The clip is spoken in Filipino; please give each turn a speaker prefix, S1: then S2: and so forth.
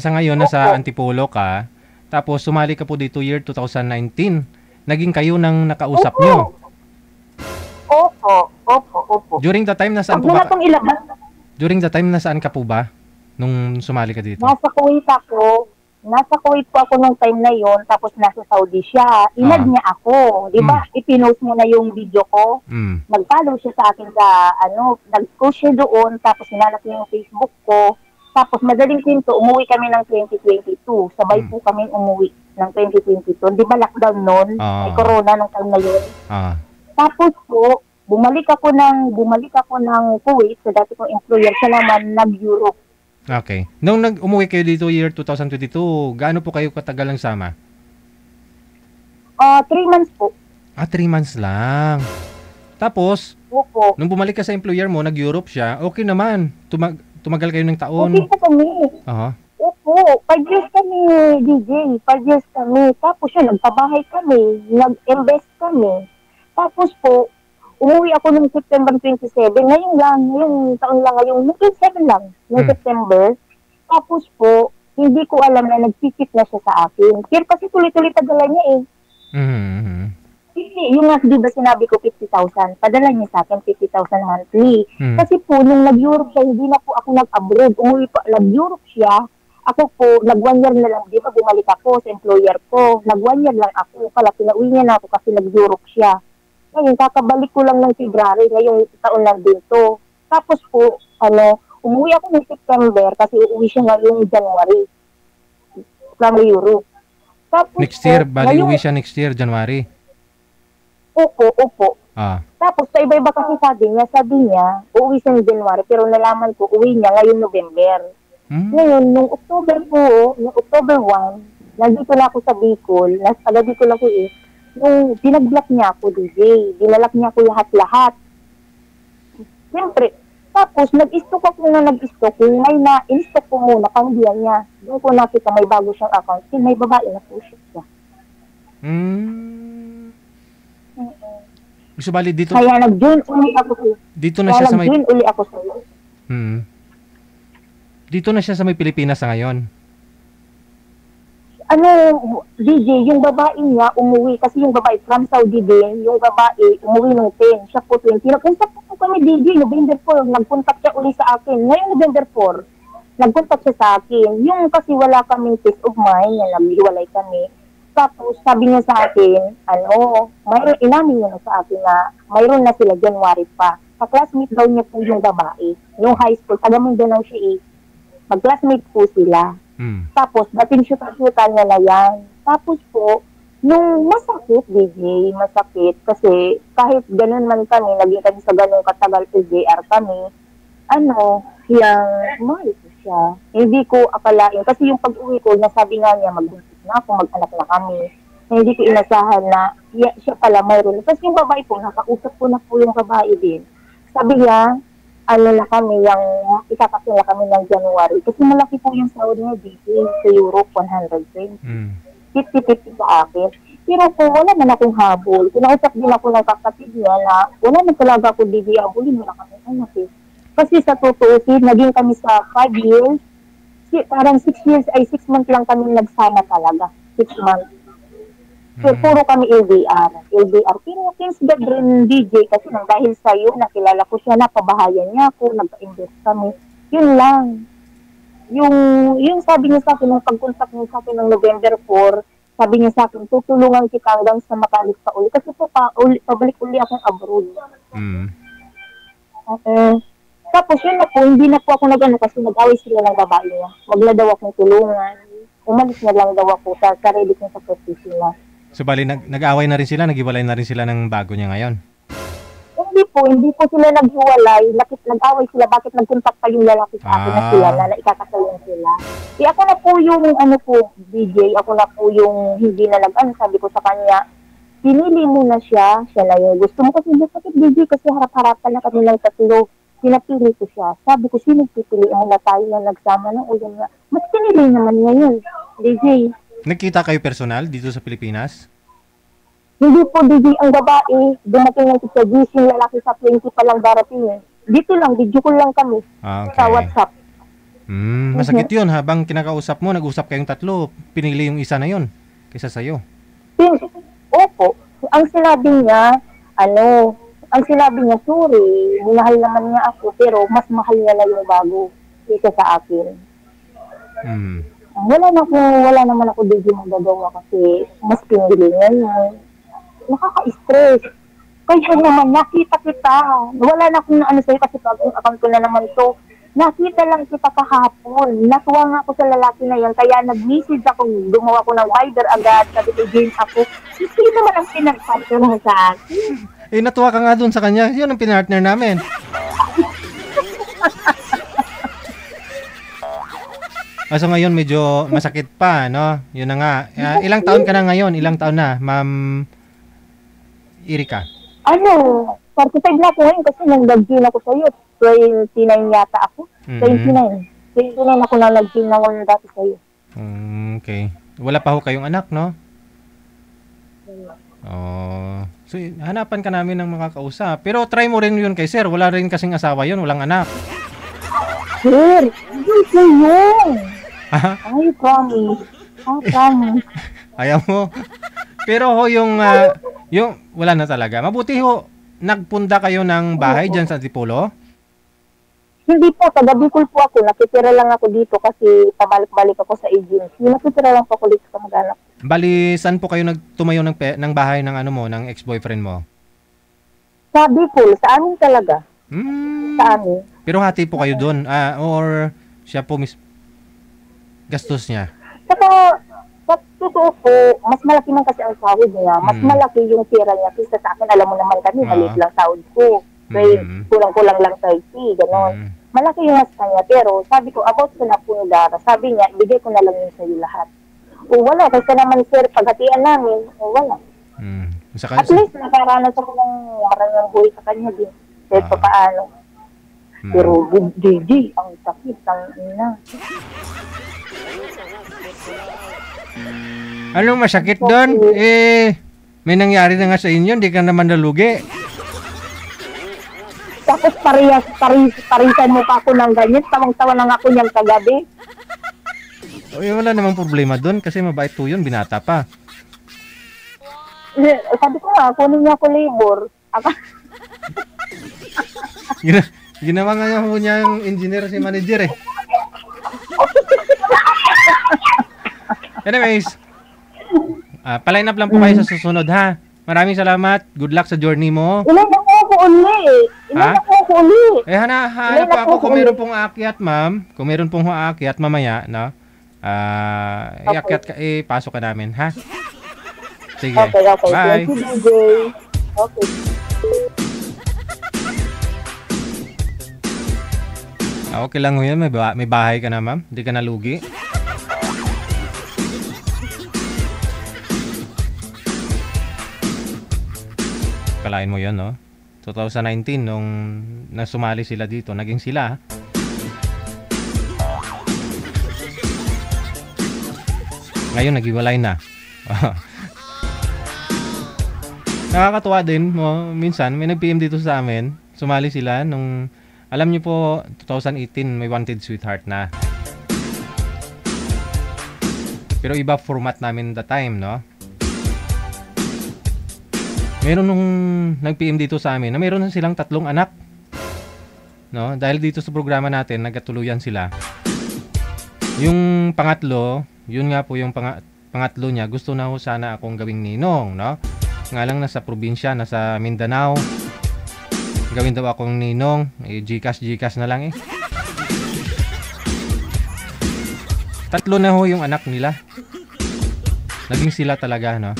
S1: Sa ngayon, nasa
S2: Opo.
S1: Antipolo ka, tapos sumali ka po dito year 2019. Naging kayo ng nakausap nyo.
S2: Opo. Opo. Opo. Opo.
S1: During the time, nasaan
S2: Huwag
S1: po
S2: mo na
S1: ba?
S2: itong ilabas.
S1: During the time, nasaan ka po ba? Nung sumali ka dito?
S2: Nasa Kuwait ako. Nasa Kuwait po ako nung time na yon, tapos nasa Saudi siya. Inad
S1: Ah.
S2: niya ako. Di ba? Ipinost mo na yung video ko.
S1: Mm.
S2: Nag-follow siya sa akin sa, nag-post siya doon, tapos hinanap niya yung Facebook ko. Tapos madaling kwento, umuwi kami ng 2022. Sabay po kami umuwi ng 2022. Di ba lockdown noon?
S1: Ah.
S2: May corona nung time na yun.
S1: Ah.
S2: Tapos po, bumalik ako ng Kuwait sa dati kong employer. Siya naman nag-Europe.
S1: Okay. Nung umuwi kayo dito year 2022, gaano po kayo katagal ang sama?
S2: 3 months po.
S1: 3 months lang. Tapos,
S2: Opo.
S1: nung bumalik ka sa employer mo, nag-Europe siya, okay naman. Tumagal kayo ng taon.
S2: Okay po kami.
S1: Aha.
S2: Opo, 5 years kami, DJ. 5 years kami. Tapos siya, nagpabahay kami. Nag-invest kami. Tapos po, umuwi ako noong September 27. Ngayong taon lang, ngayong 27 lang, noong September. Tapos po, hindi ko alam na nag-ticket na siya sa akin. Pero kasi tuloy-tuloy padala niya eh.
S1: Mm-hmm.
S2: Yung nga, di ba sinabi ko 50,000, padala niya sa akin 50,000 monthly. Kasi po, nung nag-Europe siya, hindi na po ako nag-abroad. Umuwi po, nag-Europe siya. Ako po, nag-1 year na lang, di ba bumalik ako sa employer ko. Nag-1 year lang ako, pala pinauwi niya na ako kasi nag-Europe siya. Ngayon, kakabalik ko lang ng February, ngayong taon lang dito. Tapos po, umuwi ako ng September kasi uuwi siya ngayong January from Europe. Tapos
S1: Next year,
S2: po,
S1: bali uwi siya next year, January.
S2: Opo.
S1: Ah.
S2: Tapos, sa iba-iba kasi sabi niya, uuwi siya ng January, pero nalaman ko, uwi niya ngayong November. Ngayon, nung October 1, nandito na ako sa Bicol, taga Bicol ako eh, nung binag-block niya ako, DJ, binalak niya ako lahat-lahat. Siyempre, tapos nag-stock ako na kung may na-instack ko muna, pangbiyan niya. Doon ko nakita may bago siyang account, may babae na po siya.
S1: Gusto bali dito?
S2: Kaya nag-join uli ako sa
S1: Dito na siya sa may...
S2: nag-join uli ako sa iyo.
S1: Dito na siya sa may Pilipinas sa ngayon.
S2: DJ, yung babae niya umuwi, kasi yung babae from Saudi din, yung babae umuwi ng 10, siya po 20. Nagpunta po kami, DJ, November 4, nagpuntak siya uli sa akin. Ngayon November 4, nagpuntak siya sa akin. Yung kasi wala kaming peace of mind, na nag-iwalay kami. Tapos sabi niya sa akin, inamin niya na sa akin na mayroon na sila January pa. Ka-classmate daw niya po yung babae. Nung high school, taga-Mindanao siya eh. Mag-classmate po sila. Tapos, dating shoot-shootan niya na yan. Tapos po, nung masakit, DJ, masakit. Kasi kahit ganun man kami, naging kami sa ganun katagal LDR kami, mahal ko siya. Hindi ko akalain. Kasi yung pag-uwi ko, nasabi nga niya, magbuntis na ako, mag-anak na kami. Hindi ko inasahan na siya pala mayroon. Kasi yung babae po, nakausap ko na po yung babae din. Sabi niya, na kami, ikakasal na kami ng January. Kasi malaki po yung sahod niya dito sa Europe, 120. 50-50 sa akin. Pero po, wala man akong habol. Kinausap din ako ng kapatid niya na wala na talaga ako habulin, wala kami anak eh. Kasi sa totoo, naging kami sa 5 years, parang 6 months lang kami nagsama talaga. 6 months. So, puro kami LDR. Pero thanks God rin, DJ, kasi dahil sa'yo, nakilala ko siya, napabahayan niya ako, nag-invest kami. Yun lang. Yung sabi niya sa akin, nung pag-contact niya sa akin ng November 4, sabi niya sa akin, tutulungan kita hanggang sa makalis pa uli. Kasi po, pabalik uli akong abroad. Tapos yun na po, hindi na po ako kasi nag-away sila ng babae niya. Wag na daw akong tulungan. Umalis na lang daw ako sa sarili kong sakripisyo na.
S1: So bali, nag-away na rin sila, nag-iwalay na rin sila ng bago niya ngayon?
S2: Hindi po sila naghiwalay. Nag-away sila, bakit nag-contact pa yung lalaki sa akin na sila, na ikakasalan sila. Ako na po yung, DJ, ako na po yung hindi na sabi ko sa kanya, pinili mo na siya na yun. Gusto mo kasi bakit DJ, kasi harap-harapan na kami ng tatlo. Pinapili ko siya. Sabi ko, sino pipiliin na tayo na nagsama ng ulan na. Mas pinili naman niya yun, DJ.
S1: Nagkita kayo personal dito sa Pilipinas?
S2: Hindi po, DJ, ang babae, dumating lang sa gising lalaki sa 20 pa lang darating eh. Dito lang, video call lang kami sa WhatsApp.
S1: Masakit yun. Habang kinakausap mo, nag-usap kayong tatlo, pinili yung isa na yun kaysa sa'yo.
S2: Opo. Ang sinabi niya, sorry, minahal naman niya ako, pero mas mahal niya na yung bago kaysa sa akin. Wala naman ako dito magagawa kasi mas pinili niya yun. Nakaka-stress. Kaya naman, nakita kita. Wala na akong sa'yo kasi pag yung account ko na naman to. Nakita lang kita kahapon. Natuwa nga ako sa lalaki na yan. Kaya nag-message ako. Gumawa ko ng wider agad. Sabi ko, game ako. Hindi naman ang pinag-partner mo sa akin.
S1: Natuwa ka nga dun sa kanya. Yun ang pinartner namin. So ngayon medyo masakit pa, no? Yun na nga. Ilang taon ka na ngayon? Ilang taon na, Ma'am Erika?
S2: 45 na ako ngayon kasi nag-gym ako sa'yo. 29 yata ako. 29 ako na nag-gym na ngayon dati sa'yo.
S1: Okay. Wala pa ho kayong anak, no? So hanapan ka namin ng makakausap. Pero try mo rin yun kay sir. Wala rin kasing asawa yun. Walang anak.
S2: Sir, hindi ko yun. I promise.
S1: Ayaw mo. Pero ho yung wala na talaga. Mabuti ho, nagpunta kayo ng bahay dyan sa Antipolo?
S2: Hindi po, taga Bicol po ako. Nakitira lang ako dito kasi pabalik-balik ako sa agency. Nakitira lang po ako dito sa mag-anak.
S1: Bali, saan po kayo nagtumayo ng bahay ng ng ex-boyfriend mo?
S2: Sa Bicol, sa amin talaga. Sa amin.
S1: Pero hati po kayo doon? Or siya po gastos niya?
S2: Saka, sa totoo po, mas malaki man kasi ang sahod niya. Mas malaki yung pera niya kaysa sa akin. Alam mo naman kami, maliit lang sahod ko. Kulang-kulang lang 30, gano'n. Malaki yung mas kanya. Pero sabi ko, about sa napunidara, sabi niya, ibigay ko na lang yun sa'yo lahat. Wala, kasi naman sir, paghatian namin, wala. At least, nakaranas ako ng maraming buhay sa kanya din. Kahit pa paano. Pero, DJ, ang sakit, ang ina.
S1: Anong masakit doon? May nangyari na nga sa inyo, hindi ka naman nalugi.
S2: Tapos parisan mo pa ako ng ganyan, tawang-tawa lang ako niyang kagabi.
S1: Wala namang problema doon kasi mabait po yun, binata pa.
S2: Sabi ko nga, kunin niya ako labor.
S1: Ginawa nga niya yung engineer si manager eh. Anyways, paline up lang po kayo sa susunod ha. Maraming salamat. Good luck sa journey mo.
S2: Ilan na po ako uli.
S1: Hanap po ako kung meron pong aakyat, ma'am. Kung meron pong aakyat mamaya, no? Pasok ka namin, ha? Sige.
S2: Okay.
S1: Bye.
S2: Thank you, DJ. Okay.
S1: Okay lang ho yan. May bahay ka na, ma'am. Hindi ka nalugi. Kalain mo yan, no? 2019, nung nasumali sila dito, naging sila. Ngayon, naghiwalay na. Nakakatuwa din, minsan, may nag-PM dito sa amin. Sumali sila nung, alam niyo po, 2018, may Wanted Sweetheart na. Pero iba format namin that time, no? Meron nung nag-PM dito sa amin na meron na silang 3 anak. No? Dahil dito sa programa natin, nagkatuluyan sila. Yung pangatlo, yun nga po yung pangatlo niya, gusto na ho sana akong gawing ninong, no? Nga lang nasa probinsya, nasa Mindanao. Gawin daw akong ninong, Gcash na lang eh. 3 na ho yung anak nila. Naging sila talaga, no?